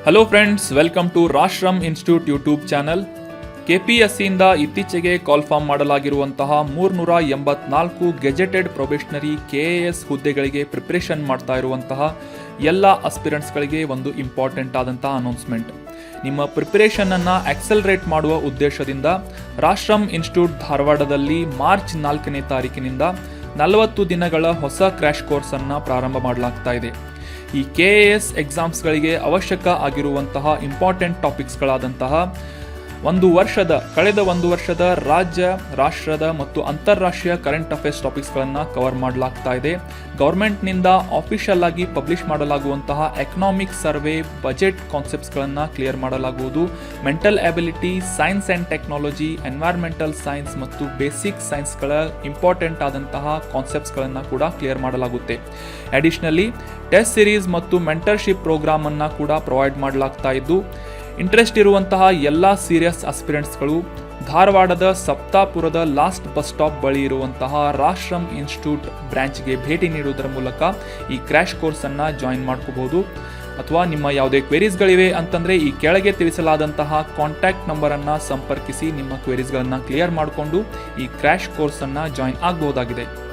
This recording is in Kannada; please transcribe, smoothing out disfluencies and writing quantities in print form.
ಹಲೋ ಫ್ರೆಂಡ್ಸ್, ವೆಲ್ಕಮ್ ಟು ರಾಶ್ರಮ್ ಇನ್ಸ್ಟಿಟ್ಯೂಟ್ ಯೂಟ್ಯೂಬ್ ಚಾನಲ್. ಕೆಪಿಎಸ್ಸಿಯಿಂದ ಇತ್ತೀಚೆಗೆ ಕಾಲ್ಫಾರ್ಮ್ ಮಾಡಲಾಗಿರುವಂತಹ 384 ಗೆಜೆಟೆಡ್ ಪ್ರೊಬೇಷನರಿ ಕೆಎಎಸ್ ಹುದ್ದೆಗಳಿಗೆ ಪ್ರಿಪರೇಷನ್ ಮಾಡ್ತಾ ಇರುವಂತಹ ಎಲ್ಲ ಅಸ್ಪಿರೆಂಟ್ಸ್ಗಳಿಗೆ ಒಂದು ಇಂಪಾರ್ಟೆಂಟ್ ಆದಂತಹ ಅನೌನ್ಸ್ಮೆಂಟ್. ನಿಮ್ಮ ಪ್ರಿಪರೇಷನನ್ನು ಆಕ್ಸಲರೇಟ್ ಮಾಡುವ ಉದ್ದೇಶದಿಂದ ರಾಶ್ರಮ್ ಇನ್ಸ್ಟಿಟ್ಯೂಟ್ ಧಾರವಾಡದಲ್ಲಿ ಮಾರ್ಚ್ 4ನೇ ತಾರೀಕಿನಿಂದ 40 ದಿನಗಳ ಹೊಸ ಕ್ರ್ಯಾಶ್ ಕೋರ್ಸನ್ನು ಪ್ರಾರಂಭ ಮಾಡಲಾಗ್ತಾ ಇದೆ. ಈ ಕೆಎಎಸ್ ಎಕ್ಸಾಮ್ಸ್ಗಳಿಗೆ ಅವಶ್ಯಕ ಆಗಿರುವಂತಹ ಇಂಪಾರ್ಟೆಂಟ್ ಟಾಪಿಕ್ಸ್ಗಳಾದಂತಹ ಕಳೆದ ಒಂದು ವರ್ಷದ ರಾಜ್ಯ, ರಾಷ್ಟ್ರದ ಮತ್ತು ಅಂತಾರಾಷ್ಟ್ರೀಯ ಕರೆಂಟ್ ಅಫೇರ್ಸ್ ಟಾಪಿಕ್ಸ್ಗಳನ್ನು ಕವರ್ ಮಾಡಲಾಗ್ತಾ ಇದೆ. ಗೌರ್ಮೆಂಟ್ನಿಂದ ಆಫಿಷಿಯಲ್ ಆಗಿ ಪಬ್ಲಿಷ್ ಮಾಡಲಾಗುವಂತಹ ಎಕನಾಮಿಕ್ ಸರ್ವೆ, ಬಜೆಟ್ ಕಾನ್ಸೆಪ್ಟ್ಸ್ಗಳನ್ನು ಕ್ಲಿಯರ್ ಮಾಡಲಾಗುವುದು. Mental ability, science and technology, environmental science ಮತ್ತು ಬೇಸಿಕ್ ಸೈನ್ಸ್ಗಳ ಇಂಪಾರ್ಟೆಂಟ್ ಆದಂತಹ ಕಾನ್ಸೆಪ್ಟ್ಸ್ಗಳನ್ನು ಕೂಡ ಕ್ಲಿಯರ್ ಮಾಡಲಾಗುತ್ತೆ. ಅಡಿಷನಲಿ ಟೆಸ್ಟ್ ಸಿರೀಸ್ ಮತ್ತು ಮೆಂಟರ್ಶಿಪ್ ಪ್ರೋಗ್ರಾಮನ್ನು ಕೂಡ ಪ್ರೊವೈಡ್ ಮಾಡಲಾಗ್ತಾ ಇದ್ದು, ಇಂಟ್ರೆಸ್ಟ್ ಇರುವಂತಹ ಎಲ್ಲ ಸೀರಿಯಸ್ ಆಸ್ಪಿರೆಂಟ್ಸ್ಗಳು ಧಾರವಾಡದ ಸಪ್ತಾಪುರದ ಲಾಸ್ಟ್ ಬಸ್ ಸ್ಟಾಪ್ ಬಳಿ ಇರುವಂತಹ ರಾಶ್ರಮ್ ಇನ್ಸ್ಟಿಟ್ಯೂಟ್ ಬ್ರಾಂಚ್ಗೆ ಭೇಟಿ ನೀಡುವುದರ ಮೂಲಕ ಈ ಕ್ರ್ಯಾಶ್ ಕೋರ್ಸನ್ನು ಜಾಯಿನ್ ಮಾಡ್ಕೋಬಹುದು. ಅಥವಾ ನಿಮ್ಮ ಯಾವುದೇ ಕ್ವೆರೀಸ್ಗಳಿವೆ ಅಂತಂದರೆ ಈ ಕೆಳಗೆ ತಿಳಿಸಲಾದಂತಹ ಕಾಂಟ್ಯಾಕ್ಟ್ ನಂಬರನ್ನು ಸಂಪರ್ಕಿಸಿ ನಿಮ್ಮ ಕ್ವೆರೀಸ್ಗಳನ್ನು ಕ್ಲಿಯರ್ ಮಾಡಿಕೊಂಡು ಈ ಕ್ರ್ಯಾಶ್ ಕೋರ್ಸನ್ನು ಜಾಯಿನ್ ಆಗಬಹುದಾಗಿದೆ.